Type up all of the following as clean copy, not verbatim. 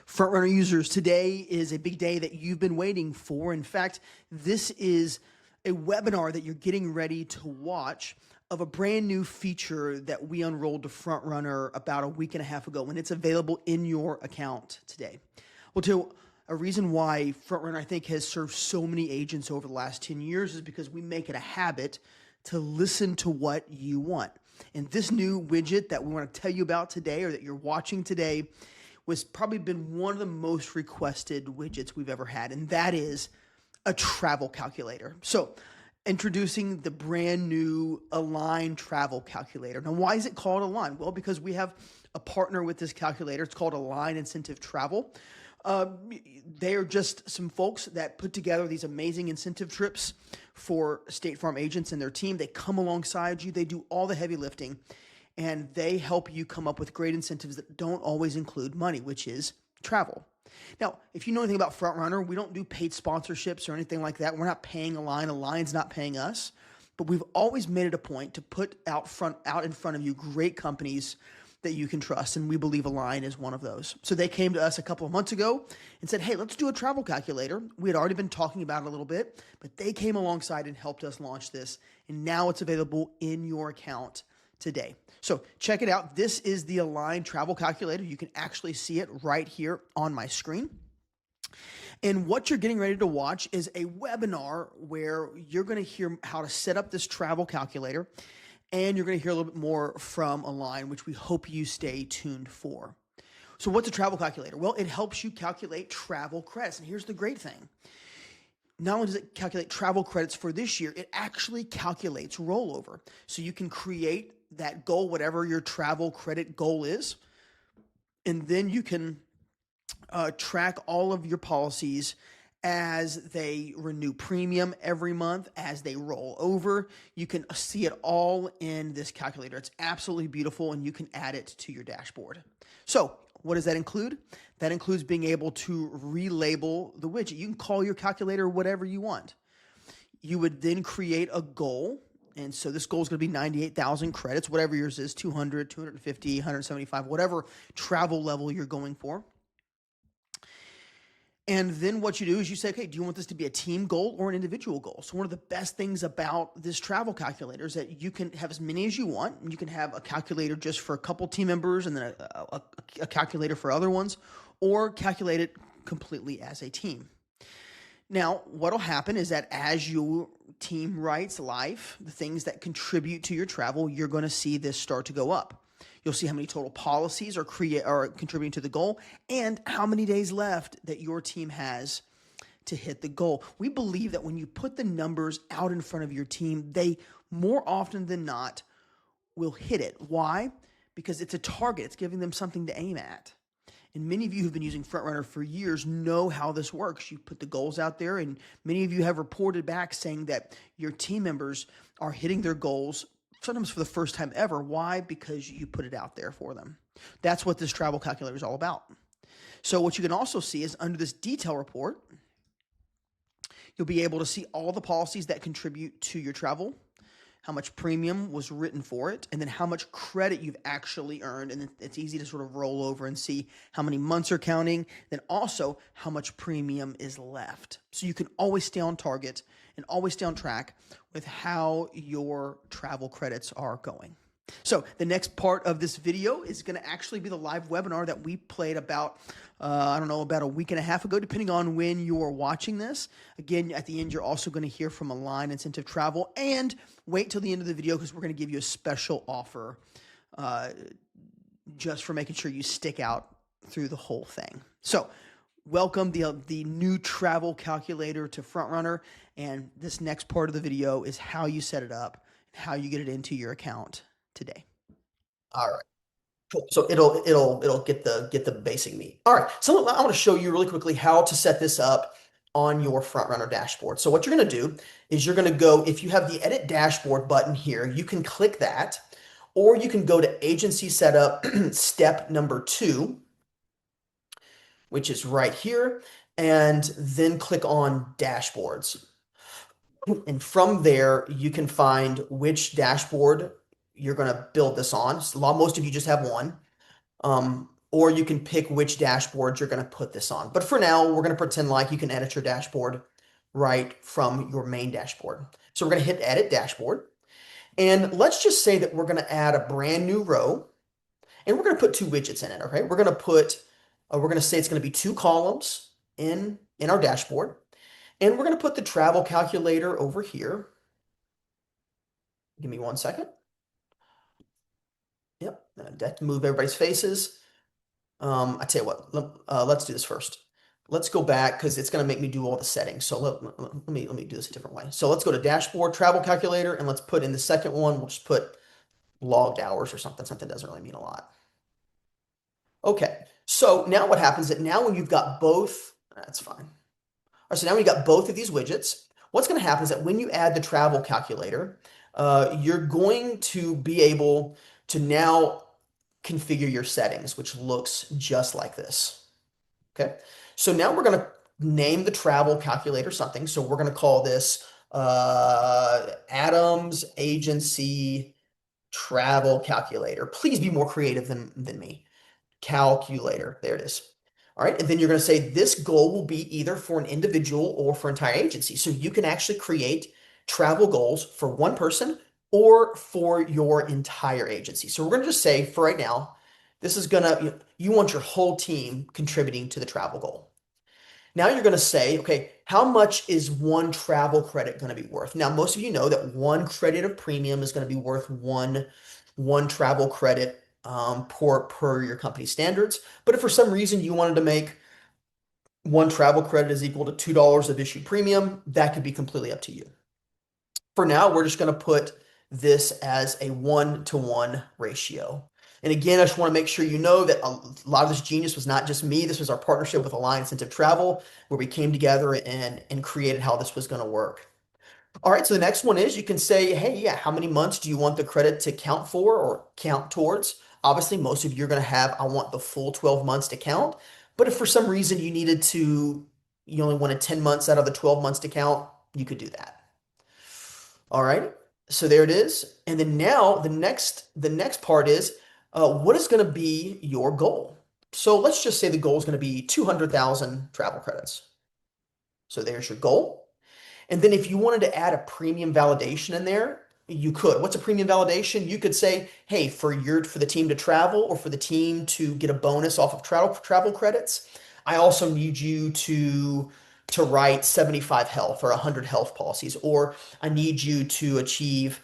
FrontRunner users, today is a big day that you've been waiting for. In fact, this is a webinar that you're getting ready to watch of a brand new feature that we unrolled to FrontRunner about a week and a half ago, and it's available in your account today. Well, too, a reason why FrontRunner, I think, has served so many agents over the last 10 years is because we make it a habit to listen to what you want. And this new widget that we want to tell you about today, or that you're watching today, was probably been one of the most requested widgets we've ever had, and that is a travel calculator. So introducing the brand new Align Travel Calculator. Now, why is it called Align? Well, because we have a partner with this calculator. It's called Align Incentive Travel. They are just some folks that put together these amazing incentive trips for State Farm agents and their team. They come alongside you. They do all the heavy lifting, and they help you come up with great incentives that don't always include money, which is travel. Now, if you know anything about FrontRunner, we don't do paid sponsorships or anything like that. We're not paying Align. Align's not paying us. But we've always made it a point to put out in front of you great companies that you can trust, and we believe Align is one of those. So they came to us a couple of months ago and said, hey, let's do a travel calculator. We had already been talking about it a little bit, but they came alongside and helped us launch this, and now it's available in your account today. So check it out. This is the Align Travel Calculator. You can actually see it right here on my screen. And what you're getting ready to watch is a webinar where you're going to hear how to set up this travel calculator, and you're going to hear a little bit more from Align, which we hope you stay tuned for. So what's a travel calculator? Well, it helps you calculate travel credits. And here's the great thing. Not only does it calculate travel credits for this year, it actually calculates rollover. So you can create that goal, whatever your travel credit goal is, and then you can track all of your policies as they renew premium every month, as they roll over. You can see it all in this calculator. It's absolutely beautiful, and you can add it to your dashboard. So what does that include? That includes being able to relabel the widget. You can call your calculator whatever you want. You would then create a goal. And so this goal is going to be 98,000 credits, whatever yours is, 200, 250, 175, whatever travel level you're going for. And then what you do is you say, okay, do you want this to be a team goal or an individual goal? So one of the best things about this travel calculator is that you can have as many as you want. You can have a calculator just for a couple team members and then a calculator for other ones, or calculate it completely as a team. Now, what will happen is that as your team writes life, the things that contribute to your travel, you're going to see this start to go up. You'll see how many total policies are contributing to the goal and how many days left that your team has to hit the goal. We believe that when you put the numbers out in front of your team, they more often than not will hit it. Why? Because it's a target. It's giving them something to aim at. And many of you who've been using FrontRunner for years know how this works. You put the goals out there, and many of you have reported back saying that your team members are hitting their goals, sometimes for the first time ever. Why? Because you put it out there for them. That's what this travel calculator is all about. So what you can also see is under this detail report, you'll be able to see all the policies that contribute to your travel, how much premium was written for it, and then how much credit you've actually earned. And it's easy to sort of roll over and see how many months are counting, then also how much premium is left. So you can always stay on target and always stay on track with how your travel credits are going. So the next part of this video is going to actually be the live webinar that we played about, about a week and a half ago, depending on when you're watching this. Again, at the end, you're also going to hear from Align Incentive Travel, and wait till the end of the video because we're going to give you a special offer just for making sure you stick out through the whole thing. So welcome the new travel calculator to FrontRunner, and this next part of the video is how you set it up and how you get it into your account today. All right. Cool. So it'll get the basic meat. All right. So I want to show you really quickly how to set this up on your FrontRunner dashboard. So what you're going to do is you're going to go, if you have the edit dashboard button here, you can click that, or you can go to agency setup step number 2, which is right here, and then click on dashboards. And from there, you can find which dashboard you're going to build this on. Most of you just have one. or you can pick which dashboard you're going to put this on. But for now, we're going to pretend like you can edit your dashboard right from your main dashboard. So we're going to hit Edit Dashboard. And let's just say that we're going to add a brand new row, and we're going to put 2 widgets in it, okay? We're going to say it's going to be 2 columns in our dashboard. And we're going to put the travel calculator over here. Give me 1 second. Yep, to move everybody's faces. I tell you what, let's do this first. Let's go back because it's going to make me do all the settings. So let me do this a different way. So let's go to Dashboard, Travel Calculator, and let's put in the second one. We'll just put logged hours or something. Something doesn't really mean a lot. Okay, so now what happens is that now when you've got both, that's fine. All right, so now when you've got both of these widgets, what's going to happen is that when you add the travel calculator, you're going to be able to now configure your settings, which looks just like this. Okay, so now we're going to name the travel calculator something. So we're going to call this Adams Agency Travel Calculator. Please be more creative than me. Calculator. There it is. All right. And then you're going to say this goal will be either for an individual or for entire agency. So you can actually create travel goals for one person or for your entire agency. So we're going to just say for right now, this is going to, you want your whole team contributing to the travel goal. Now you're going to say, okay, how much is one travel credit going to be worth? Now, most of you know that 1 credit of premium is going to be worth one travel credit per your company standards. But if for some reason you wanted to make 1 travel credit is equal to $2 of issued premium, that could be completely up to you. For now, we're just going to put this as a 1-to-1 ratio. And again, I just want to make sure you know that a lot of this genius was not just me. This was our partnership with Align Incentive Travel, where we came together and created how this was going to work. All right, so the next one is you can say, hey, yeah, how many months do you want the credit to count for or count towards? Obviously, most of you are going to have, I want the full 12 months to count. But if for some reason you only wanted 10 months out of the 12 months to count, you could do that. All right, so there it is. And then now the next part is, what is going to be your goal? So let's just say the goal is going to be 200,000 travel credits. So there's your goal. And then if you wanted to add a premium validation in there, you could. What's a premium validation? You could say, hey, for the team to travel or for the team to get a bonus off of travel credits, I also need you to write 75 health or 100 health policies, or I need you to achieve,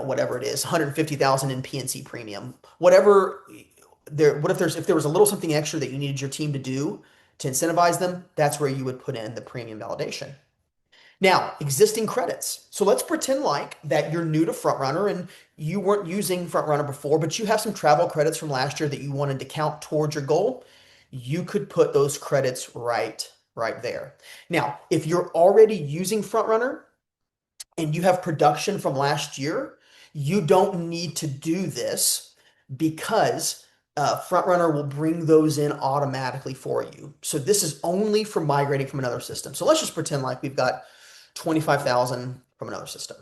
whatever it is, 150,000 in PNC premium, whatever there. If there was a little something extra that you needed your team to do to incentivize them, that's where you would put in the premium validation. Now, existing credits. So let's pretend like that you're new to FrontRunner and you weren't using FrontRunner before, but you have some travel credits from last year that you wanted to count towards your goal. You could put those credits right there. Now, if you're already using FrontRunner and you have production from last year, you don't need to do this because FrontRunner will bring those in automatically for you. So this is only for migrating from another system. So let's just pretend like we've got 25,000 from another system.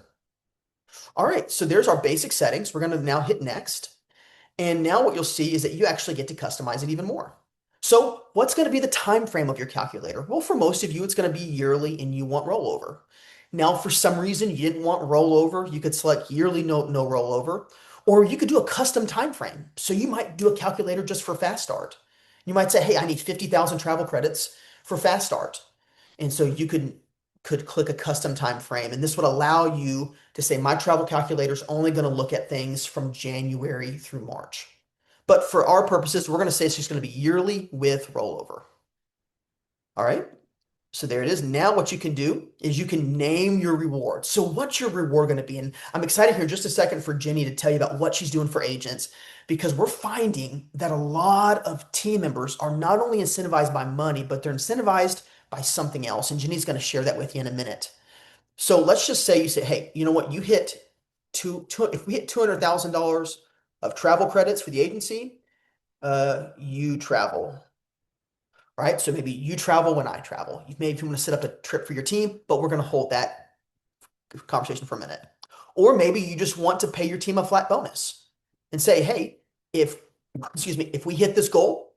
All right, so there's our basic settings. We're going to now hit next. And now what you'll see is that you actually get to customize it even more. So what's going to be the time frame of your calculator? Well, for most of you, it's going to be yearly and you want rollover. Now, for some reason, you didn't want rollover. You could select yearly, no rollover, or you could do a custom time frame. So you might do a calculator just for Fast Start. You might say, hey, I need 50,000 travel credits for Fast Start. And so you could click a custom time frame, and this would allow you to say my travel calculator is only going to look at things from January through March. But for our purposes, we're going to say it's just going to be yearly with rollover. All right. So there it is. Now what you can do is you can name your reward. So what's your reward going to be? And I'm excited here in just a second for Jenny to tell you about what she's doing for agents, because we're finding that a lot of team members are not only incentivized by money, but they're incentivized by something else. And Jenny's going to share that with you in a minute. So let's just say you say, hey, you know what? You hit if we hit $200,000 of travel credits for the agency, you travel. Right? So maybe you travel when I travel. Maybe if you want to set up a trip for your team, but we're going to hold that conversation for a minute. Or maybe you just want to pay your team a flat bonus and say, hey, if excuse me, if we hit this goal,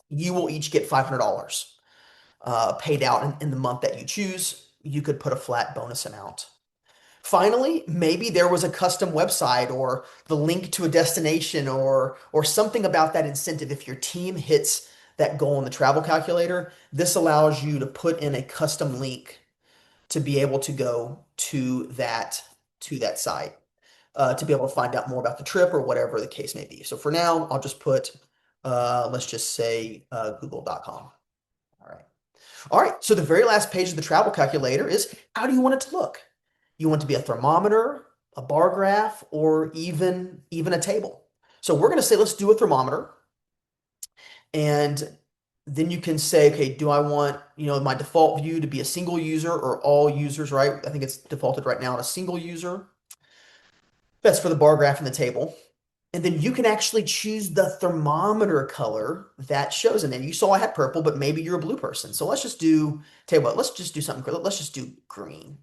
you will each get $500 paid out in the month that you choose. You could put a flat bonus amount. Finally, maybe there was a custom website or the link to a destination or something about that incentive. If your team hits that goal in the travel calculator, this allows you to put in a custom link to be able to go to that site to be able to find out more about the trip or whatever the case may be. So for now, I'll just put let's just say google.com. All right. All right. So the very last page of the travel calculator is how do you want it to look? You want it to be a thermometer, a bar graph, or even a table. So we're going to say let's do a thermometer, and then you can say, okay, do I want, my default view to be a single user or all users, right? I think it's defaulted right now on a single user. That's for the bar graph and the table. And then you can actually choose the thermometer color that shows in there. You saw I had purple, but maybe you're a blue person. So tell you what, let's just do something. Let's just do green.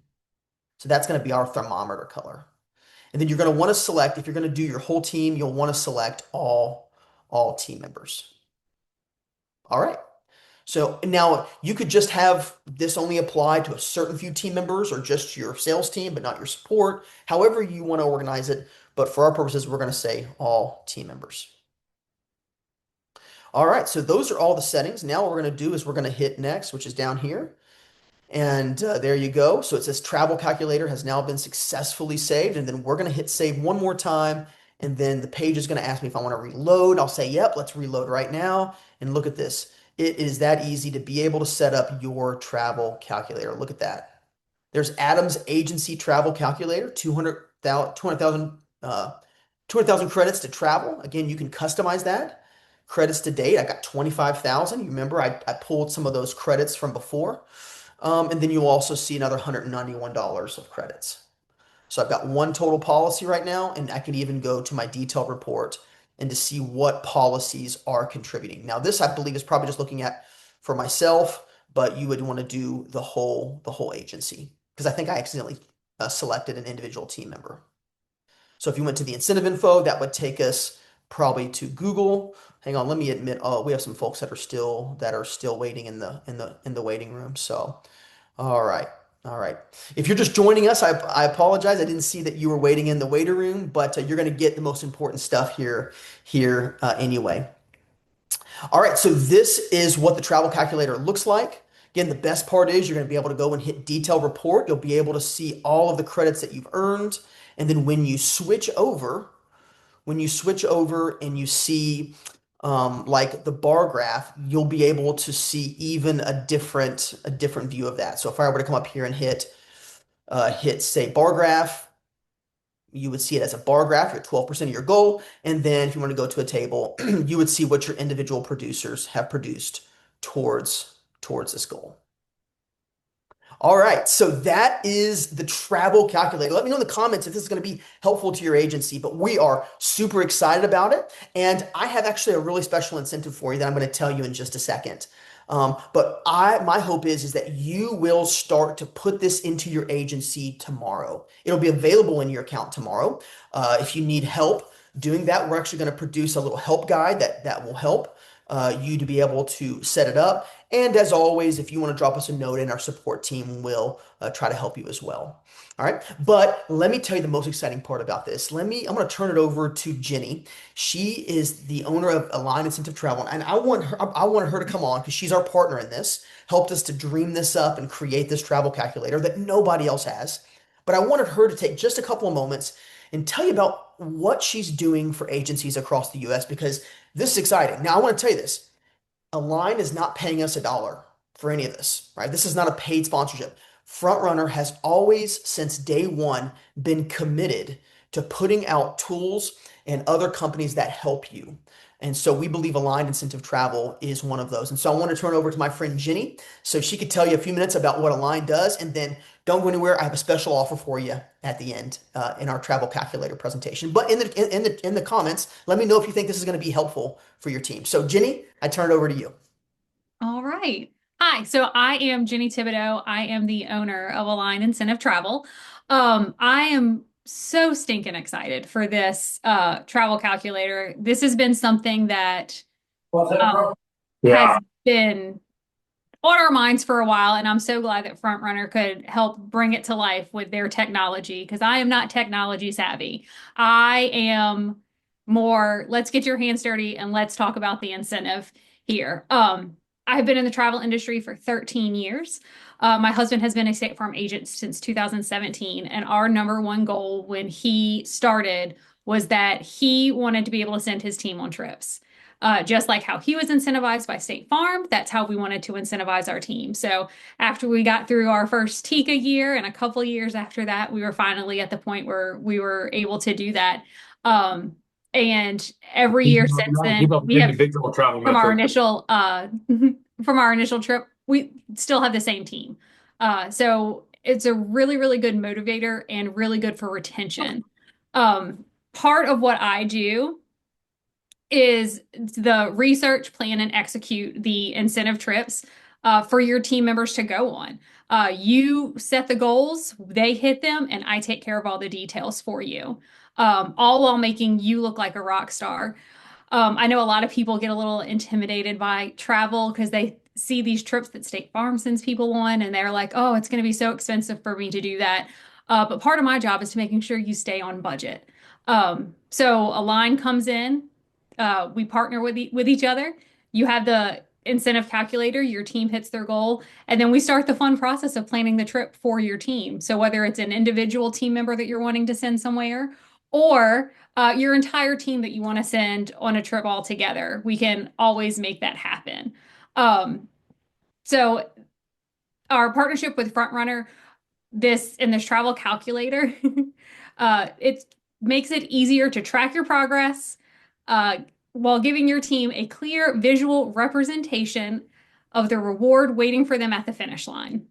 So that's going to be our thermometer color. And then you're going to want to select, if you're going to do your whole team, you'll want to select all team members. All right. So now you could just have this only apply to a certain few team members or just your sales team, but not your support, however you want to organize it. But for our purposes, we're going to say all team members. All right, so those are all the settings. Now what we're going to do is we're going to hit next, which is down here. And there you go. So it says travel calculator has now been successfully saved. And then we're going to hit save one more time. And then the page is going to ask me if I want to reload. I'll say, yep, let's reload right now. And look at this. It is that easy to be able to set up your travel calculator. Look at that. There's Adams Agency Travel Calculator, 200,000 credits to travel. Again, you can customize that. Credits to date, I got 25,000. You remember I pulled some of those credits from before. And then you'll also see another $191 of credits. So I've got one total policy right now, and I can even go to my detailed report and to see what policies are contributing. Now, this I believe is probably just looking at for myself, but you would want to do the whole agency because I think I accidentally selected an individual team member. So if you went to the incentive info, that would take us probably to Google. Hang on, let me admit, we have some folks that are still waiting in the waiting room. So, all right, all right. If you're just joining us, I apologize. I didn't see that you were waiting in the waiting room, but you're going to get the most important stuff here anyway. All right, so this is what the travel calculator looks like. Again, the best part is you're going to be able to go and hit detail report. You'll be able to see all of the credits that you've earned. And then when you switch over and you see like the bar graph, you'll be able to see even a different view of that. So if I were to come up here and hit say bar graph, you would see it as a bar graph. You're at 12% of your goal. And then if you want to go to a table, you would see what your individual producers have produced towards this goal. All right, so that is the travel calculator. Let me know in the comments if this is going to be helpful to your agency, but we are super excited about it. And I have actually a really special incentive for you that I'm going to tell you in just a second. But my hope is that you will start to put this into your agency tomorrow. It'll be available in your account tomorrow. If you need help doing that, we're actually going to produce a little help guide that will help you to be able to set it up. And as always, if you want to drop us a note in, our support team will try to help you as well. All right. But let me tell you the most exciting part about this. I'm going to turn it over to Jenny. She is the owner of Align Incentive Travel. And I wanted her to come on because she's our partner in this, helped us to dream this up and create this travel calculator that nobody else has. But I wanted her to take just a couple of moments and tell you about what she's doing for agencies across the US because this is exciting. Now, I want to tell you this. Align is not paying us a dollar for any of this, right? This is not a paid sponsorship. FrontRunner has always, since day one, been committed to putting out tools and other companies that help you. And so we believe Aligned Incentive Travel is one of those. And so I want to turn it over to my friend Jenny so she could tell you a few minutes about what Align does. And then don't go anywhere. I have a special offer for you at the end in our travel calculator presentation. But in the comments, let me know if you think this is going to be helpful for your team. So Jenny, I turn it over to you. All right. Hi, so I am Jenny Thibodeau. I am the owner of Align Incentive Travel. I am so stinking excited for this travel calculator. This has been something that um, has Yeah, been on our minds for a while, and I'm so glad that FrontRunner could help bring it to life with their technology because I am not technology savvy. I am more, let's get your hands dirty and let's talk about the incentive here. I've been in the travel industry for 13 years. My husband has been a State Farm agent since 2017, and our number one goal when he started was that he wanted to be able to send his team on trips. Just like how he was incentivized by State Farm, that's how we wanted to incentivize our team. So after we got through our first TICA year and a couple years after that, we were finally at the point where we were able to do that. Um, and every year since keep then, up with we have individual travel from our metrics. initial from our initial trip, we still have the same team. So it's a really, really good motivator and really good for retention. Part of what I do is the research, plan, and execute the incentive trips for your team members to go on. You set the goals, they hit them, and I take care of all the details for you, all while making you look like a rock star. I know a lot of people get a little intimidated by travel because they see these trips that State Farm sends people on, and they're like, oh, it's going to be so expensive for me to do that. But part of my job is to making sure you stay on budget. So Align comes in, we partner with each other. You have the incentive calculator, your team hits their goal, and then we start the fun process of planning the trip for your team. So whether it's an individual team member that you're wanting to send somewhere, or your entire team that you want to send on a trip all together, we can always make that happen. Um, so our partnership with FrontRunner, this travel calculator, it makes it easier to track your progress uh, while giving your team a clear visual representation of the reward waiting for them at the finish line.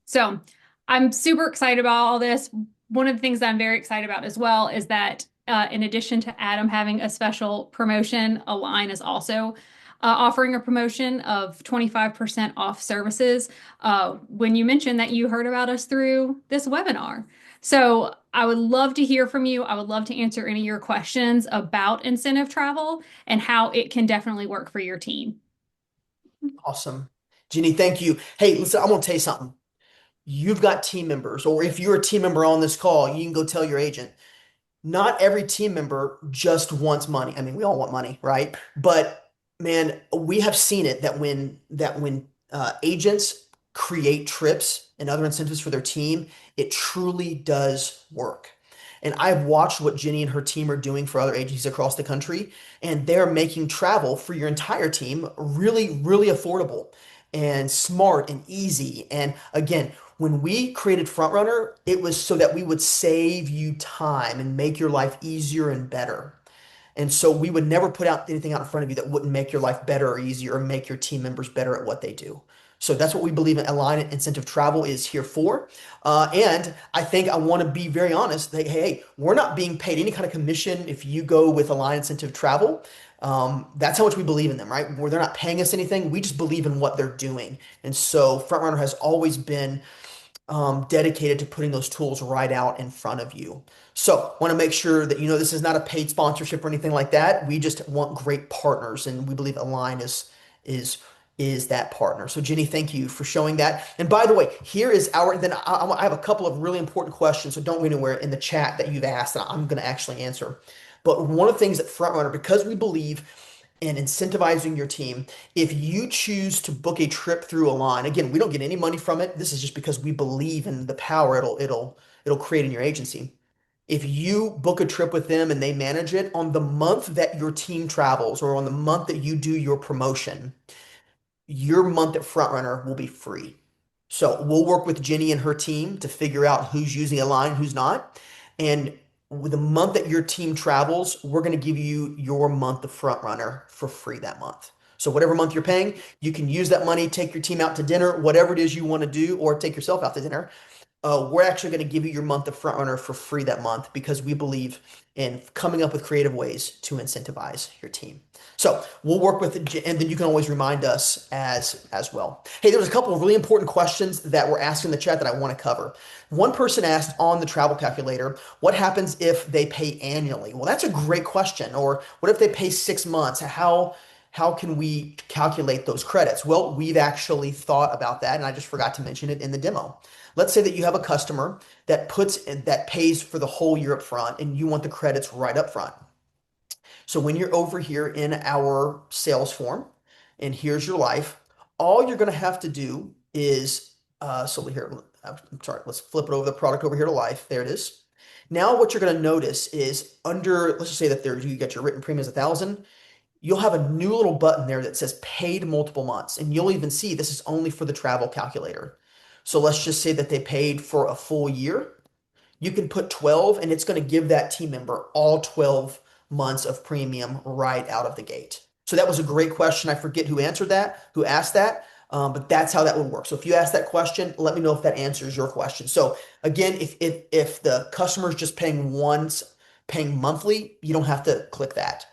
So I'm super excited about all this. One of the things that I'm very excited about as well is that in addition to Adam having a special promotion, Align is also offering a promotion of 25% off services when you mentioned that you heard about us through this webinar. So I would love to hear from you. I would love to answer any of your questions about incentive travel and how it can definitely work for your team. Awesome. Jenny, thank you. Hey, listen, I'm gonna tell you something. You've got team members, or if you're a team member on this call, you can go tell your agent. Not every team member just wants money. I mean, we all want money, right? But man, we have seen it that when agents create trips and other incentives for their team, it truly does work. And I've watched what Jenny and her team are doing for other agencies across the country, and they're making travel for your entire team really, really affordable and smart and easy. And again, when we created FrontRunner, it was so that we would save you time and make your life easier and better. And so we would never put out anything out in front of you that wouldn't make your life better or easier or make your team members better at what they do. So that's what we believe in Align Incentive Travel is here for. And I think I want to be very honest that, hey, we're not being paid any kind of commission if you go with Align Incentive Travel. That's how much we believe in them, right? Where they're not paying us anything, we just believe in what they're doing. And so FrontRunner has always been dedicated to putting those tools right out in front of you. So, want to make sure that you know this is not a paid sponsorship or anything like that. We just want great partners, and we believe Align is is that partner. So, Jenny, thank you for showing that. And by the way, here is our. Then I have a couple of really important questions, so don't go anywhere in the chat that you've asked, and I'm going to actually answer. But one of the things that FrontRunner, because we believe in incentivizing your team. If you choose to book a trip through Align, again, we don't get any money from it. This is just because we believe in the power it'll create in your agency. If you book a trip with them and they manage it on the month that your team travels or on the month that you do your promotion, your month at FrontRunner will be free. So we'll work with Jenny and her team to figure out who's using Align, who's not. And with the month that your team travels, we're going to give you your month of FrontRunner for free that month. So whatever month you're paying, you can use that money, take your team out to dinner, whatever it is you want to do, or take yourself out to dinner. we're actually going to give you your month of front runner for free that month because we believe in coming up with creative ways to incentivize your team. So we'll work with it, and then you can always remind us as well. Hey, there was a couple of really important questions that were asked in the chat that I want to cover. One person asked on the travel calculator, what happens if they pay annually? Well, that's a great question. Or what if they pay 6 months? How can we calculate those credits? Well, we've actually thought about that, and I just forgot to mention it in the demo. Let's say that you have a customer that pays for the whole year up front, and you want the credits right up front. So when you're over here in our sales form, and here's your life, all you're going to have to do is, so here, I'm sorry, let's flip it over the product over here to life. There it is. Now what you're going to notice is under, let's just say that there you get your written premium as 1,000. You'll have a new little button there that says paid multiple months, and you'll even see this is only for the travel calculator. So let's just say that they paid for a full year. You can put 12, and it's going to give that team member all 12 months of premium right out of the gate. So that was a great question. I forget who answered that, who asked that, but that's how that would work. So if you ask that question, let me know if that answers your question. So again, if the customer is just paying once, paying monthly, you don't have to click that.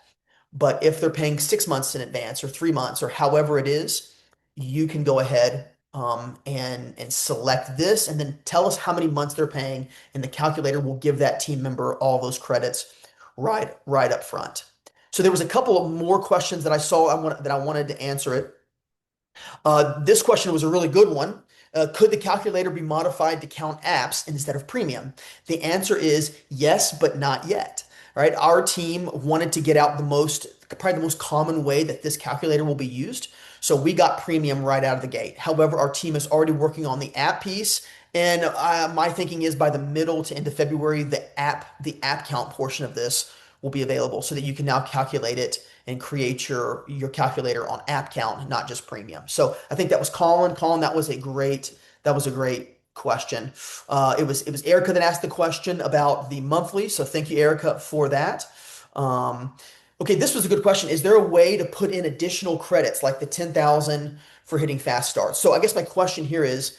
But if they're paying 6 months in advance or 3 months or however it is, you can go ahead and select this and then tell us how many months they're paying, and the calculator will give that team member all those credits right up front. So there was a couple of more questions that I saw that I wanted to answer it. This question was a really good one. Could the calculator be modified to count apps instead of premium? The answer is yes, but not yet. Right? Our team wanted to get out probably the most common way that this calculator will be used. So we got premium right out of the gate. However, our team is already working on the app piece. And my thinking is by the middle to end of February, the app count portion of this will be available so that you can now calculate it and create your calculator on app count, not just premium. So I think that was Colin. Colin, that was a great question. It was Erica that asked the question about the monthly. So thank you, Erica, for that. Okay, this was a good question. Is there a way to put in additional credits like the 10,000 for hitting fast starts? So I guess my question here is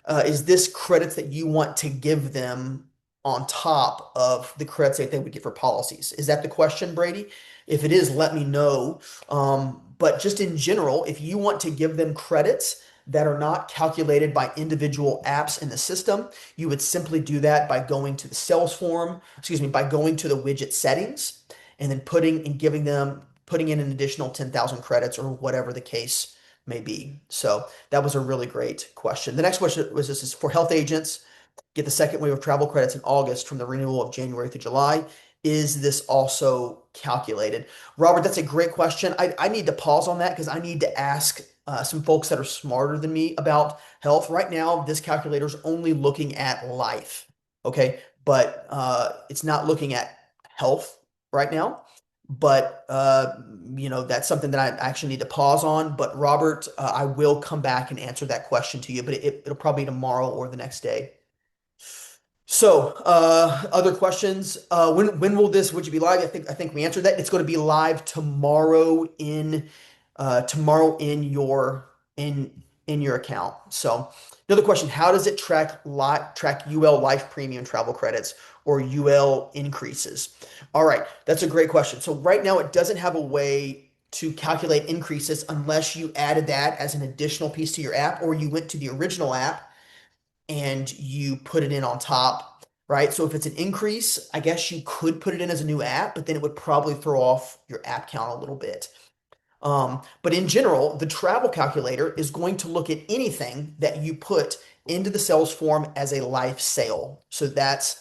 this credits that you want to give them on top of the credits that they would get for policies? Is that the question, Brady? If it is, let me know. But just in general, if you want to give them credits that are not calculated by individual apps in the system, you would simply do that by going to the sales form, by going to the widget settings and then putting in an additional 10,000 credits or whatever the case may be. So that was a really great question. The next question was, this is for health agents, get the second wave of travel credits in August from the renewal of January through July. Is this also calculated? Robert, that's a great question. I need to pause on that because I need to ask some folks that are smarter than me about health. Right now, this calculator is only looking at life, okay? But it's not looking at health right now. But that's something that I actually need to pause on. But Robert, I will come back and answer that question to you, but it'll probably be tomorrow or the next day. So, other questions? When will would you be live? I think we answered that. It's going to be live tomorrow in your account. So, another question: how does it track UL Life Premium travel credits or UL increases? All right, that's a great question. So right now it doesn't have a way to calculate increases unless you added that as an additional piece to your app, or you went to the original app and you put it in on top, right? So if it's an increase, I guess you could put it in as a new app, but then it would probably throw off your app count a little bit. But in general, the travel calculator is going to look at anything that you put into the sales form as a life sale. So that's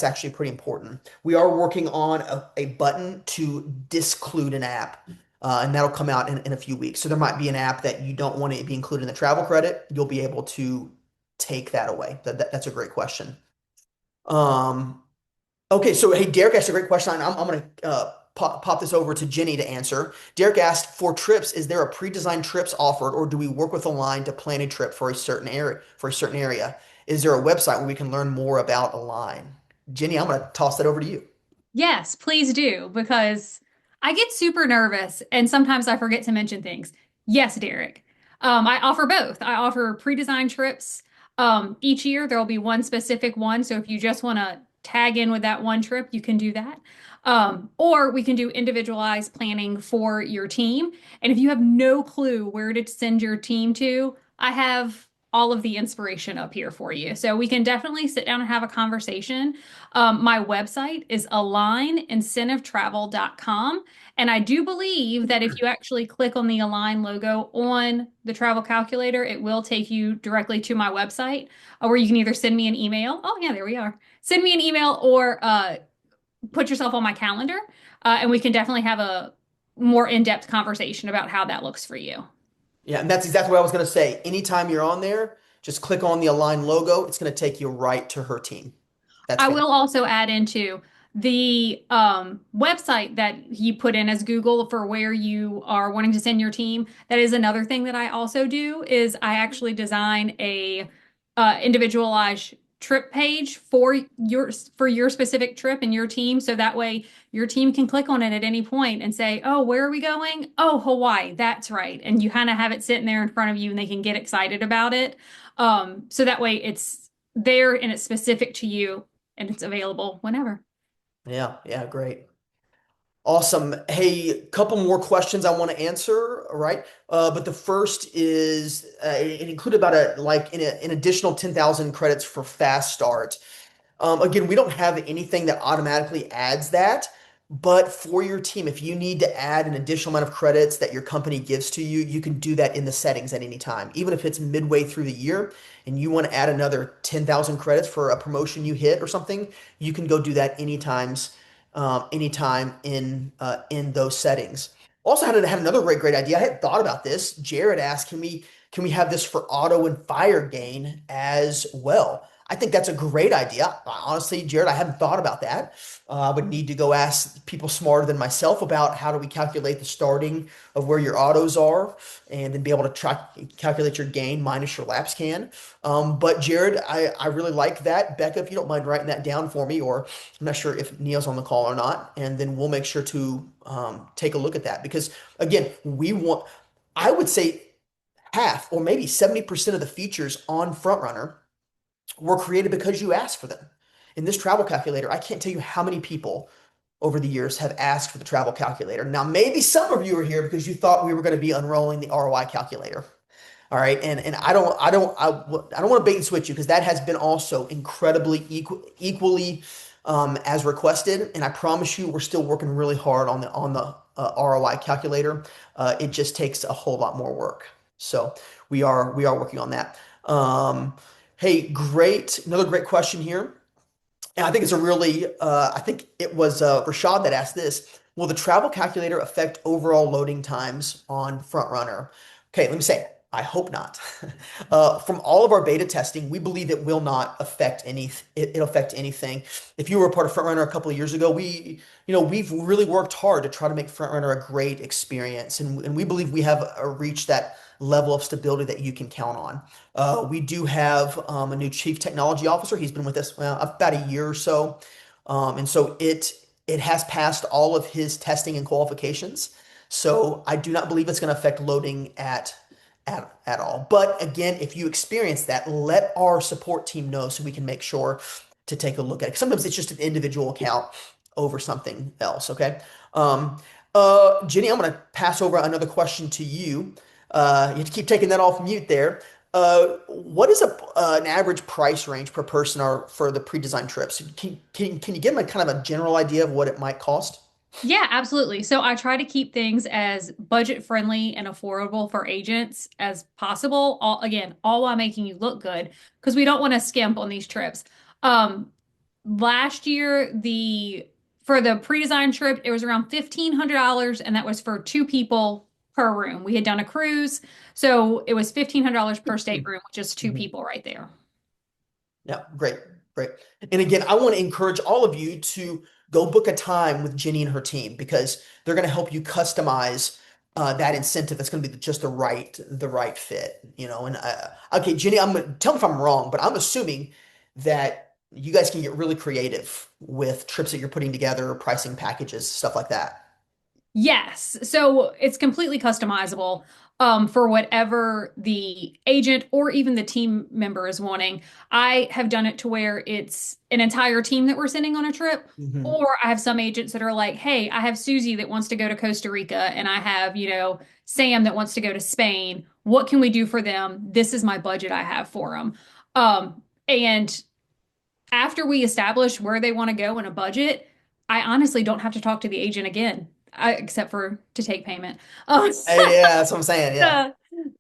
actually pretty important. We are working on a button to disclude an app. And that'll come out in a few weeks. So there might be an app that you don't want to be included in the travel credit. You'll be able to take that away. That's a great question. Okay, so hey, Derek asked a great question. I'm going to pop this over to Jenny to answer. Derek asked, for trips, is there a pre-designed trips offered, or do we work with Align to plan a trip for a certain area? Is there a website where we can learn more about Align? Jenny, I'm going to toss that over to you. Yes, please do, because I get super nervous and sometimes I forget to mention things. Yes, Derek. I offer both. I offer pre-designed trips Each year there will be one specific one. So if you just want to tag in with that one trip, you can do that. Or we can do individualized planning for your team. And if you have no clue where to send your team to, I have all of the inspiration up here for you. So we can definitely sit down and have a conversation. My website is alignincentivetravel.com. And I do believe that if you actually click on the Align logo on the travel calculator, it will take you directly to my website, where you can either send me an email. Oh, yeah, there we are. Send me an email or put yourself on my calendar, and we can definitely have a more in-depth conversation about how that looks for you. Yeah, and that's exactly what I was going to say. Anytime you're on there, just click on the Align logo. It's going to take you right to her team. That's I fantastic. will also add into the website that you put in as Google for where you are wanting to send your team. That is another thing that I also do is I actually design a individualized trip page for your specific trip and your team. So that way your team can click on it at any point and say, "Oh, where are we going? Oh, Hawaii. That's right." And you kind of have it sitting there in front of you and they can get excited about it. So that way it's there and it's specific to you and it's available whenever. Yeah, yeah, great. Awesome. Hey, couple more questions I want to answer, all right? But the first is it included about an additional 10,000 credits for fast start. Again, we don't have anything that automatically adds that, but for your team, if you need to add an additional amount of credits that your company gives to you, you can do that in the settings at any time. Even if it's midway through the year and you want to add another 10,000 credits for a promotion you hit or something, you can go do that anytime in those settings. Also had another great idea. I hadn't thought about this. Jared asked, can we have this for auto and fire gain as well? I think that's a great idea. Honestly, Jared, I hadn't thought about that. I would need to go ask people smarter than myself about how do we calculate the starting of where your autos are and then be able to calculate your gain minus your laps can. But Jared, I really like that. Becca, if you don't mind writing that down for me, or I'm not sure if Neil's on the call or not, and then we'll make sure to take a look at that because again, I would say half or maybe 70% of the features on FrontRunner were created because you asked for them. In this travel calculator, I can't tell you how many people over the years have asked for the travel calculator. Now, maybe some of you are here because you thought we were going to be unrolling the ROI calculator. All right, and I don't want to bait and switch you because that has been also incredibly equally as requested, and I promise you, we're still working really hard on the ROI calculator. It just takes a whole lot more work, so we are working on that. Hey, great, another great question here, and I think it's a really I think it was Rashad that asked this. Will the travel calculator affect overall loading times on FrontRunner? Okay, let me say it. I hope not. From all of our beta testing, we believe it will not affect it'll affect anything. If you were a part of FrontRunner a couple of years ago, we've really worked hard to try to make FrontRunner a great experience, and we believe we have reached that level of stability that you can count on. We do have a new chief technology officer. He's been with us about a year or so, and so it has passed all of his testing and qualifications. So I do not believe it's going to affect loading at all. But again, if you experience that, let our support team know so we can make sure to take a look at it. Sometimes it's just an individual account over something else. Okay. Jenny, I'm going to pass over another question to you. You have to keep taking that off mute there. What is an average price range per person or for the pre-designed trips? Can you give them a kind of a general idea of what it might cost? Yeah, absolutely. So I try to keep things as budget friendly and affordable for agents as possible. All while making you look good because we don't want to skimp on these trips. Um, Last year, the for the pre-designed trip, it was around $1,500, and that was for two people per room. We had done a cruise, so it was $1,500 per stateroom, which is two Mhm. people right there. Yeah, great, great. And again, I want to encourage all of you to go book a time with Jenny and her team because they're going to help you customize that incentive. That's going to be just the right fit, And okay, Jenny, tell me if I'm wrong, but I'm assuming that you guys can get really creative with trips that you're putting together, pricing packages, stuff like that. Yes, so it's completely customizable. for whatever the agent or even the team member is wanting. I have done it to where it's an entire team that we're sending on a trip. Hmm. Or I have some agents that are like, hey, I have Susie that wants to go to Costa Rica, and I have, Sam that wants to go to Spain. What can we do for them? This is my budget I have for them. And after we establish where they want to go in a budget, I honestly don't have to talk to the agent again, except for to take payment. Um, Yeah, that's what I'm saying. Yeah.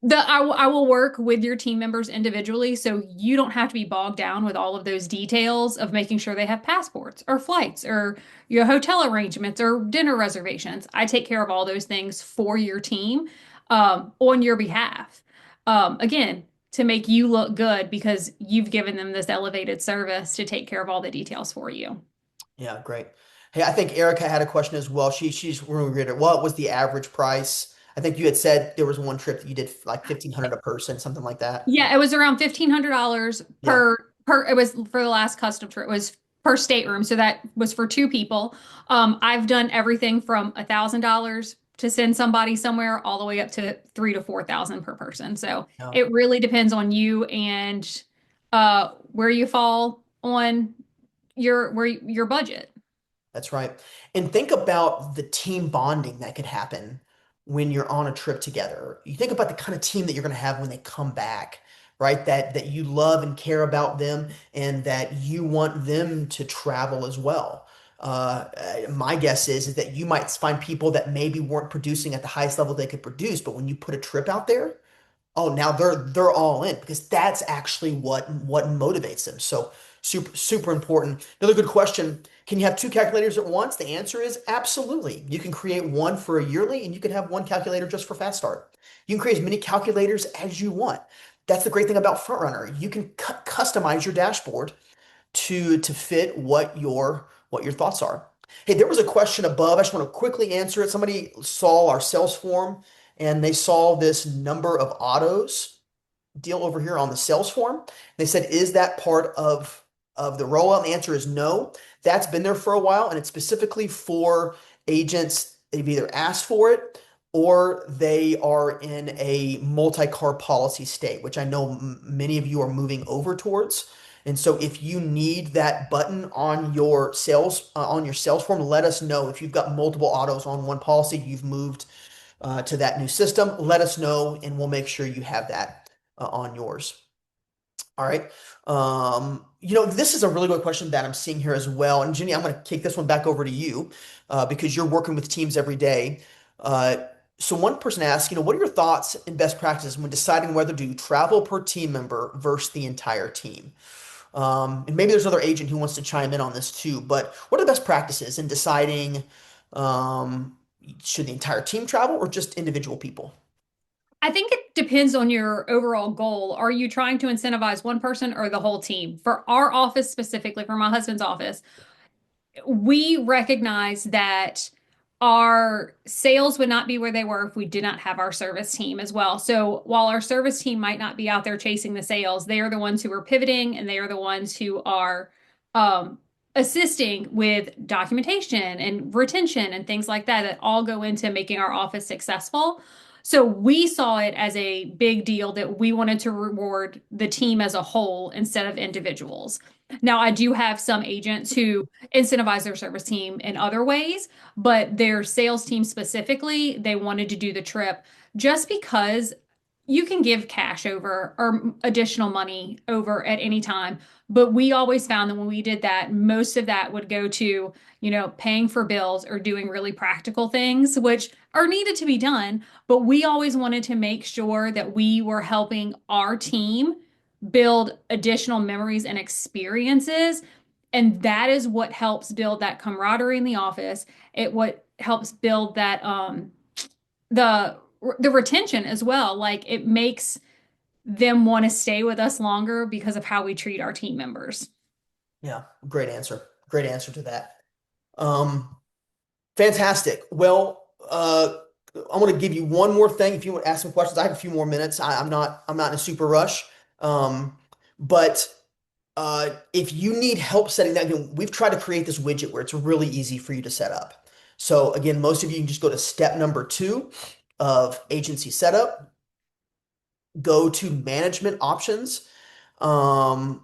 the I will work with your team members individually, so you don't have to be bogged down with all of those details of making sure they have passports or flights or your hotel arrangements or dinner reservations. I take care of all those things for your team, on your behalf. Again, to make you look good because you've given them this elevated service to take care of all the details for you. Yeah, great. Hey, I think Erica had a question as well. She's reiterated, what was the average price? I think you had said there was one trip that you did like 1,500 a person, something like that. Yeah, it was around $1,500 Yeah. per it was for the last custom trip. It was per stateroom, so that was for two people. I've done everything from $1,000 to send somebody somewhere all the way up to 3 to 4 thousand per person. So Yeah. it really depends on you and where you fall on your budget. That's right. And think about the team bonding that could happen when you're on a trip together. You think about the kind of team that you're going to have when they come back, right? That you love and care about them and that you want them to travel as well. My guess is that you might find people that maybe weren't producing at the highest level they could produce, but when you put a trip out there, oh, now they're all in because that's actually what motivates them. So super important. Another good question. Can you have two calculators at once? The answer is absolutely. You can create one for a yearly and you can have one calculator just for Fast Start. You can create as many calculators as you want. That's the great thing about FrontRunner. You can customize your dashboard to fit what your thoughts are. Hey, there was a question above. I just want to quickly answer it. Somebody saw our sales form and they saw this number of autos deal over here on the sales form. They said, is that part of the rollout? And the answer is no. That's been there for a while, and it's specifically for agents. They've either asked for it or they are in a multi-car policy state, which I know many of you are moving over towards. And so if you need that button on your sales form, let us know. If you've got multiple autos on one policy, you've moved to that new system, let us know and we'll make sure you have that on yours. All right. This is a really good question that I'm seeing here as well. And Jenny, I'm going to kick this one back over to you because you're working with teams every day. So one person asked, what are your thoughts and best practices when deciding whether to travel per team member versus the entire team? And maybe there's another agent who wants to chime in on this too, but what are the best practices in deciding should the entire team travel or just individual people? I think it depends on your overall goal. Are you trying to incentivize one person or the whole team? For our office specifically, for my husband's office, we recognize that our sales would not be where they were if we did not have our service team as well. So while our service team might not be out there chasing the sales, they are the ones who are pivoting and they are the ones who are assisting with documentation and retention and things like that all go into making our office successful. So we saw it as a big deal that we wanted to reward the team as a whole instead of individuals. Now, I do have some agents who incentivize their service team in other ways, but their sales team specifically, they wanted to do the trip just because you can give cash over or additional money over at any time. But we always found that when we did that, most of that would go to, paying for bills or doing really practical things, which are needed to be done. But we always wanted to make sure that we were helping our team build additional memories and experiences. And that is what helps build that camaraderie in the office. It what helps build that the retention as well. Like it makes them want to stay with us longer because of how we treat our team members. Yeah, great answer. Great answer to that. Fantastic. Well, I'm going to give you one more thing. If you want to ask some questions, I have a few more minutes. I'm not in a super rush. But if you need help setting that, we've tried to create this widget where it's really easy for you to set up. So again, most of you can just go to step number 2 of agency setup. go to management options, um,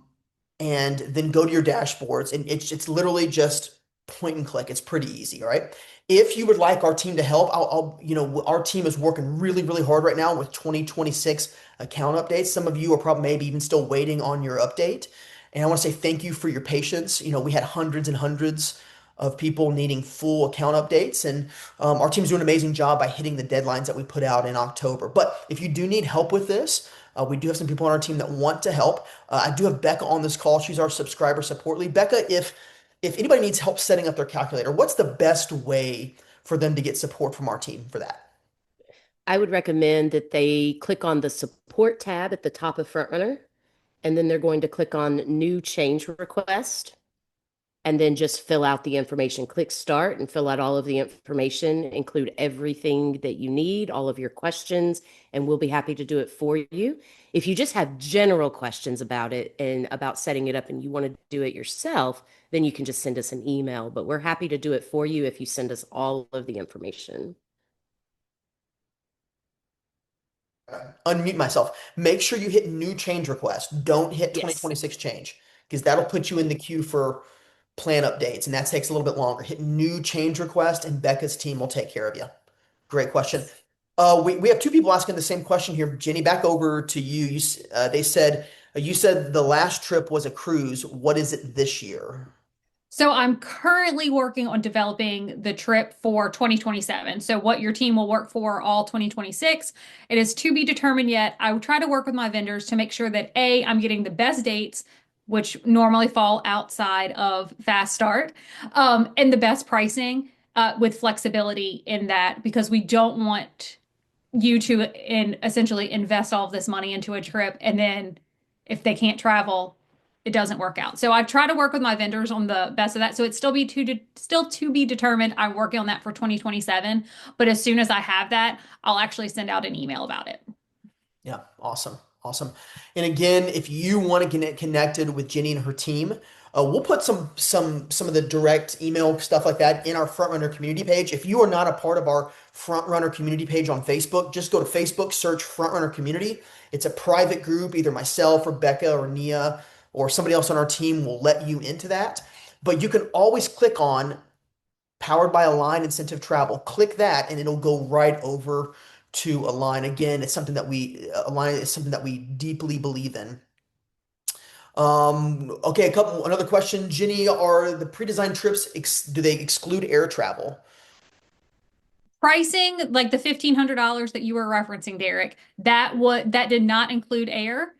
and then go to your dashboards. And it's literally just point and click. It's pretty easy, all right? If you would like our team to help, our team is working really, really hard right now with 2026 account updates. Some of you are probably maybe even still waiting on your update. And I want to say thank you for your patience. We had hundreds and hundreds of people needing full account updates, and our team's doing an amazing job by hitting the deadlines that we put out in October. But if you do need help with this, we do have some people on our team that want to help. I do have Becca on this call. She's our subscriber support lead. Becca, if anybody needs help setting up their calculator, what's the best way for them to get support from our team for that? I would recommend that they click on the support tab at the top of FrontRunner, and then they're going to click on new change request, and then just fill out the information. Click start and fill out all of the information, include everything that you need, all of your questions, and we'll be happy to do it for you. If you just have general questions about it and about setting it up and you want to do it yourself, then you can just send us an email, but we're happy to do it for you if you send us all of the information. Unmute myself. Make sure you hit new change request. Don't hit Yes. 2026 change, because that'll put you in the queue for plan updates, and that takes a little bit longer. Hit new change request, and Becca's team will take care of you. Great question. We have two people asking the same question here. Jenny, back over to you. They said you said the last trip was a cruise. What is it this year? So I'm currently working on developing the trip for 2027. So what your team will work for all 2026, it is to be determined yet. I will try to work with my vendors to make sure that A, I'm getting the best dates, which normally fall outside of Fast Start, and the best pricing with flexibility in that, because we don't want you to essentially invest all of this money into a trip, and then if they can't travel, it doesn't work out. So I try to work with my vendors on the best of that. So it's still to be determined. I'm working on that for 2027. But as soon as I have that, I'll actually send out an email about it. Yeah, awesome. Awesome. And again, if you want to get connected with Jenny and her team, we'll put some of the direct email stuff like that in our FrontRunner community page. If you are not a part of our FrontRunner community page on Facebook, just go to Facebook, search FrontRunner Community. It's a private group. Either myself or Becca or Nia or somebody else on our team will let you into that. But you can always click on Powered by Align Incentive Travel. Click that and it'll go right over to Align. Again, it's something that Align is something that we deeply believe in. Okay, another question. Jenny, are the pre-designed trips, do they exclude air travel? Pricing, like the $1,500 that you were referencing, Derek, that did not include air.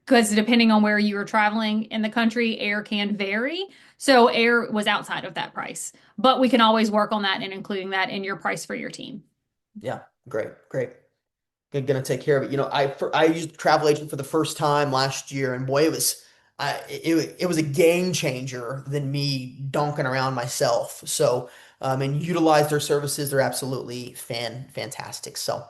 Because depending on where you were traveling in the country, air can vary. So air was outside of that price, but we can always work on that and including that in your price for your team. Yeah, great, great. Gonna take care of it. I used travel agent for the first time last year, and boy, it was a game changer than me donking around myself. So, and utilize their services. They're absolutely fantastic. So,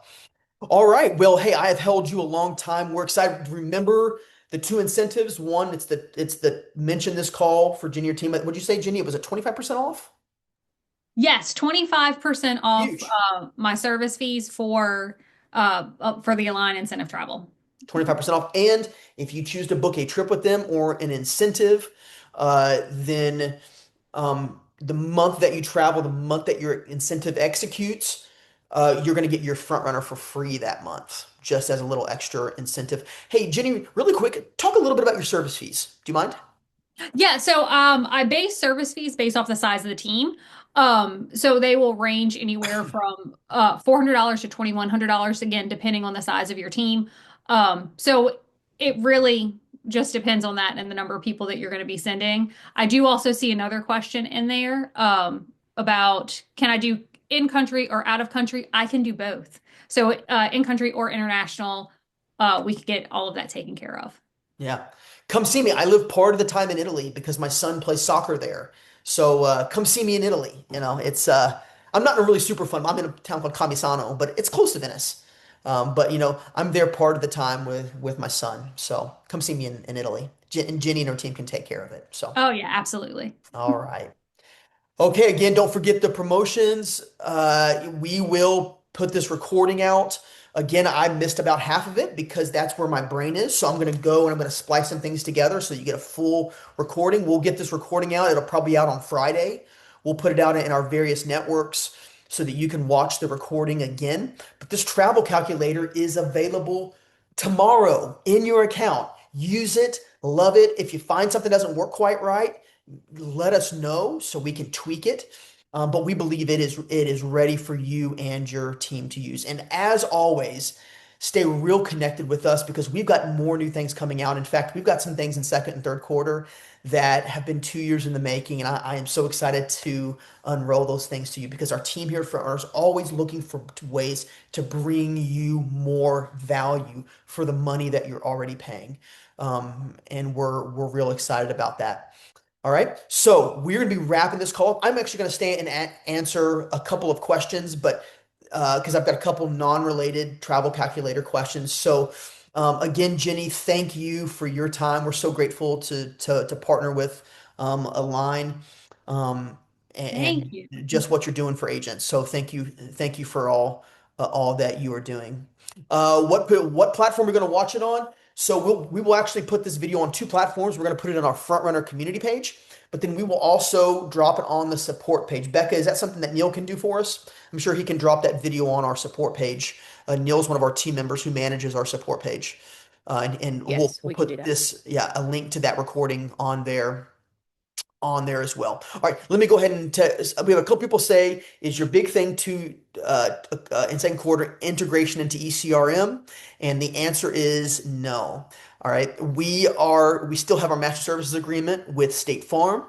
all right. Well, hey, I have held you a long time. We're excited. Remember the two incentives. One, it's the mention this call for Jenny, your team. Would you say, Jenny, it was a 25% off? Yes, 25% off Huge. My service fees for the Align incentive travel. 25% off. And if you choose to book a trip with them or an incentive, then the month that you travel, the month that your incentive executes, you're going to get your front runner for free that month, just as a little extra incentive. Hey, Jenny, really quick, talk a little bit about your service fees. Do you mind? Yeah, so I base service fees based off the size of the team. So they will range anywhere from $400 to $2,100, again, depending on the size of your team. So it really just depends on that and the number of people that you're going to be sending. I do also see another question in there about can I do in country or out of country? I can do both. So in country or international, we could get all of that taken care of. Yeah. Come see me. I live part of the time in Italy because my son plays soccer there. So come see me in Italy. It's I'm not in a really super fun. I'm in a town called Camisano, but it's close to Venice. But I'm there part of the time with my son. So come see me in Italy. And Jenny and her team can take care of it. So Oh yeah, absolutely. all right. Okay, again, don't forget the promotions. We will put this recording out Again, I missed about half of it because that's where my brain is. So I'm going to go and I'm going to splice some things together so you get a full recording. We'll get this recording out. It'll probably be out on Friday. We'll put it out in our various networks so that you can watch the recording again. But this travel calculator is available tomorrow in your account. Use it, love it. If you find something doesn't work quite right, let us know so we can tweak it. But we believe it is ready for you and your team to use. And as always, stay real connected with us because we've got more new things coming out. In fact, we've got some things in second and third quarter that have been 2 years in the making, and I am so excited to unroll those things to you because our team here at Frontrunner is always looking for ways to bring you more value for the money that you're already paying. And we're real excited about that. All right, so we're going to be wrapping this call. I'm actually going to stay and answer a couple of questions, but because I've got a couple non-related travel calculator questions. So again, Jenny, thank you for your time. We're so grateful to partner with Align Thank and you. just what you're doing for agents. So thank you for all that you are doing. What platform we're going to watch it on? So we will actually put this video on 2 platforms. We're going to put it on our Frontrunner community page, but then we will also drop it on the support page. Becca, is that something that Neil can do for us? I'm sure he can drop that video on our support page. Neil's one of our team members who manages our support page. And Yes, we'll we can do put that. a link to that recording on there as well. All right, let me go ahead and we have a couple people say, is your big thing to in second quarter integration into ECRM? And the answer is no. All right, we still have our master services agreement with State Farm,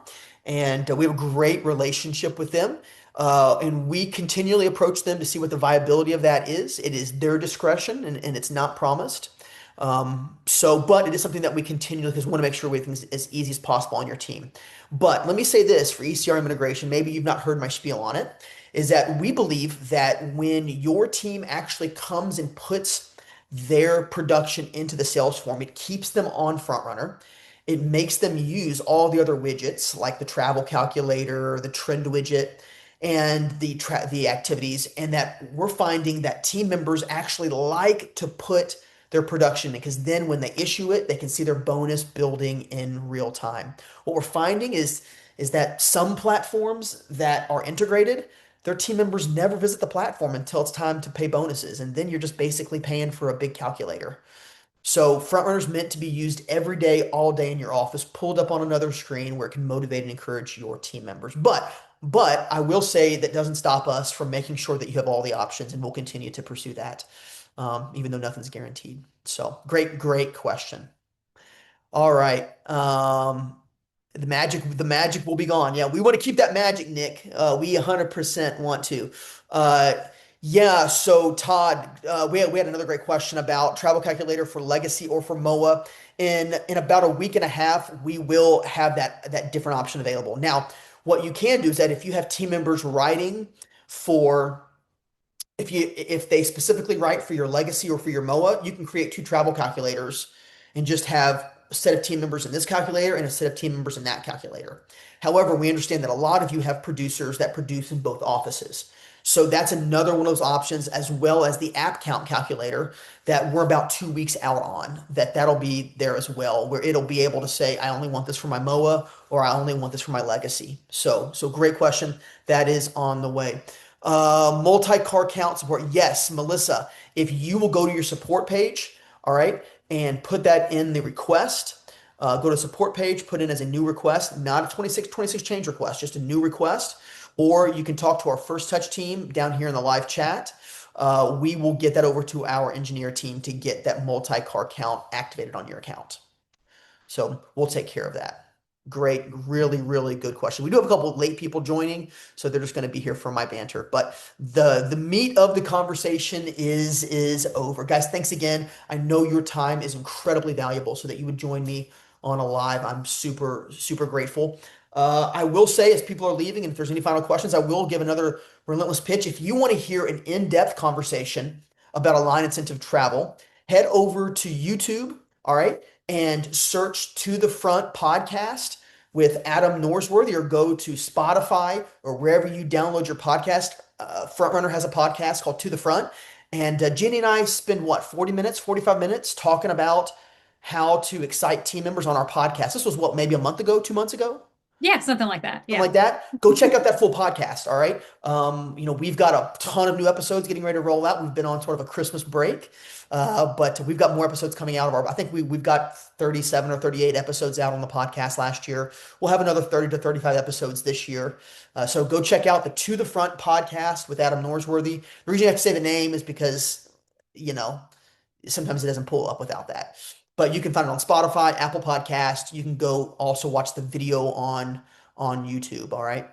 and we have a great relationship with them. And we continually approach them to see what the viability of that is. It is their discretion and it's not promised. But it is something that we continually, because we want to make sure we make things as easy as possible on your team. But let me say this for ECRM integration, maybe you've not heard my spiel on it, is that we believe that when your team actually comes and puts their production into the sales form, it keeps them on Frontrunner. It makes them use all the other widgets like the travel calculator, the trend widget, and the activities, and that we're finding that team members actually like to put their production because then when they issue it, they can see their bonus building in real time. What we're finding is that some platforms that are integrated, their team members never visit the platform until it's time to pay bonuses, and then you're just basically paying for a big calculator. So Frontrunner is meant to be used every day, all day in your office, pulled up on another screen where it can motivate and encourage your team members. But I will say that doesn't stop us from making sure that you have all the options, and we'll continue to pursue that, even though nothing's guaranteed. So great question. All right. The magic will be gone. Yeah, we want to keep that magic, Nick. We 100% want to. Yeah, so Todd, we had another great question about travel calculator for legacy or for MOA. In about a week and a half, we will have that different option available. Now, what you can do is that if you have team members writing for if they specifically write for your legacy or for your MOA, you can create 2 travel calculators and just have a set of team members in this calculator and a set of team members in that calculator. However, we understand that a lot of you have producers that produce in both offices. So that's another one of those options, as well as the app count calculator that we're about 2 weeks out on, that'll be there as well, where it'll be able to say, I only want this for my MOA or I only want this for my legacy. So great question. That is on the way. Multi-car count support. Yes, Melissa, if you will go to your support page, all right, and put that in the request, go to support page, put in as a new request, not a 2626 change request, just a new request, or you can talk to our First Touch team down here in the live chat. We will get that over to our engineer team to get that multi-car count activated on your account. So we'll take care of that. Great, really good question. We do have a couple of late people joining, so they're just going to be here for my banter. But the meat of the conversation is over. Guys, thanks again. I know your time is incredibly valuable, so that you would join me on a live. I'm super grateful. I will say, as people are leaving, and if there's any final questions, I will give another relentless pitch. If you want to hear an in-depth conversation about Align Incentive Travel, head over to YouTube, all right, and search To the Front podcast with Adam Norsworthy, or go to Spotify or wherever you download your podcast. Frontrunner has a podcast called To the Front, And Jenny and I spend what, 40 minutes, 45 minutes talking about how to excite team members on our podcast. This was what, maybe a month ago, 2 months ago? Yeah, something like that. Something Yeah. like that. Go check out that full podcast. All right. We've got a ton of new episodes getting ready to roll out. We've been on sort of a Christmas break, but we've got more episodes coming out of I think we've got 37 or 38 episodes out on the podcast last year. We'll have another 30 to 35 episodes this year. So go check out the To the Front podcast with Adam Norsworthy. The reason I have to say the name is because, sometimes it doesn't pull up without that. But you can find it on Spotify, Apple Podcast. You can go also watch the video on YouTube. All right.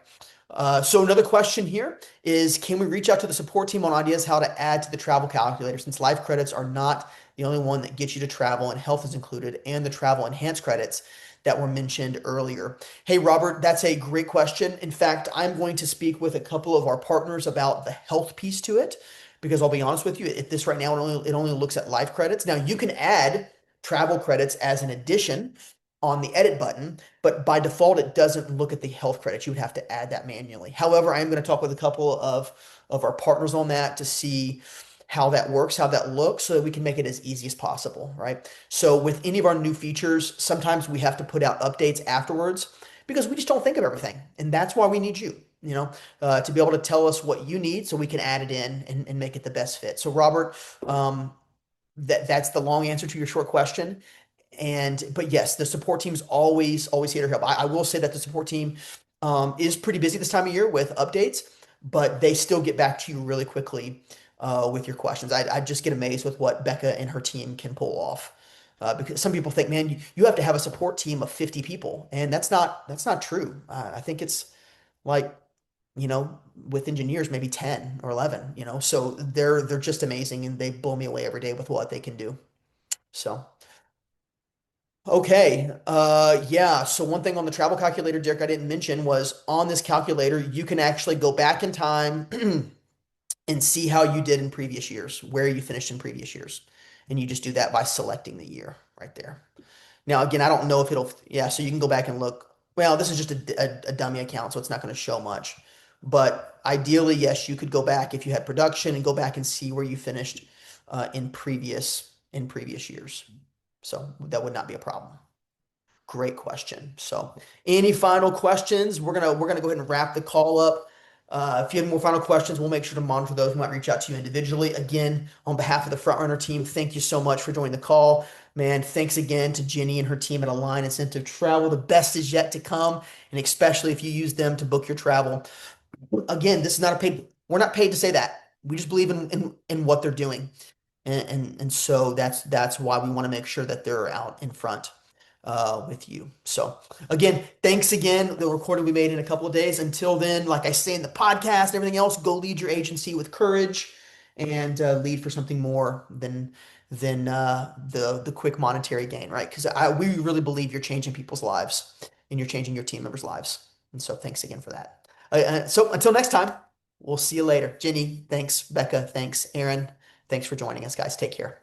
So another question here is, can we reach out to the support team on ideas how to add to the travel calculator, since life credits are not the only one that gets you to travel and health is included, and the travel enhanced credits that were mentioned earlier? Hey, Robert, that's a great question. In fact, I'm going to speak with a couple of our partners about the health piece to it, because I'll be honest with you, at this right now, it only looks at life credits. Now you can add travel credits as an addition on the edit button, but by default, it doesn't look at the health credits. You would have to add that manually. However, I am going to talk with a couple of our partners on that to see how that works, how that looks, so that we can make it as easy as possible, right? So with any of our new features, sometimes we have to put out updates afterwards because we just don't think of everything. And that's why we need you, to be able to tell us what you need so we can add it in and make it the best fit. So Robert, that's the long answer to your short question. But yes, the support team's always here to help. I will say that the support team is pretty busy this time of year with updates, but they still get back to you really quickly with your questions. I just get amazed with what Becca and her team can pull off. Because some people think, man, you have to have a support team of 50 people, and that's not true. I think it's like, with engineers, maybe 10 or 11, so they're just amazing, and they blow me away every day with what they can do. So, okay. Yeah. So one thing on the travel calculator, Derek, I didn't mention was on this calculator, you can actually go back in time and see how you did in previous years, where you finished in previous years. And you just do that by selecting the year right there. Now, again, I don't know if yeah, so you can go back and look. Well, this is just a dummy account, so it's not going to show much. But ideally, yes, you could go back if you had production and go back and see where you finished in previous years. So that would not be a problem. Great question. So any final questions? We're gonna go ahead and wrap the call up. If you have more final questions, we'll make sure to monitor those. We might reach out to you individually. Again, on behalf of the FrontRunner team, thank you so much for joining the call. Man, thanks again to Jenny and her team at Align Incentive Travel. The best is yet to come, and especially if you use them to book your travel. Again, this is not we're not paid to say that. We just believe in what they're doing. And so that's why we want to make sure that they're out in front with you. So again, thanks again. The recording we made in a couple of days. Until then, like I say in the podcast, everything else, go lead your agency with courage and lead for something more than the quick monetary gain, right? Because we really believe you're changing people's lives and you're changing your team members' lives. And so thanks again for that. So until next time, we'll see you later. Jenny, thanks. Becca, thanks. Aaron, thanks for joining us, guys. Take care.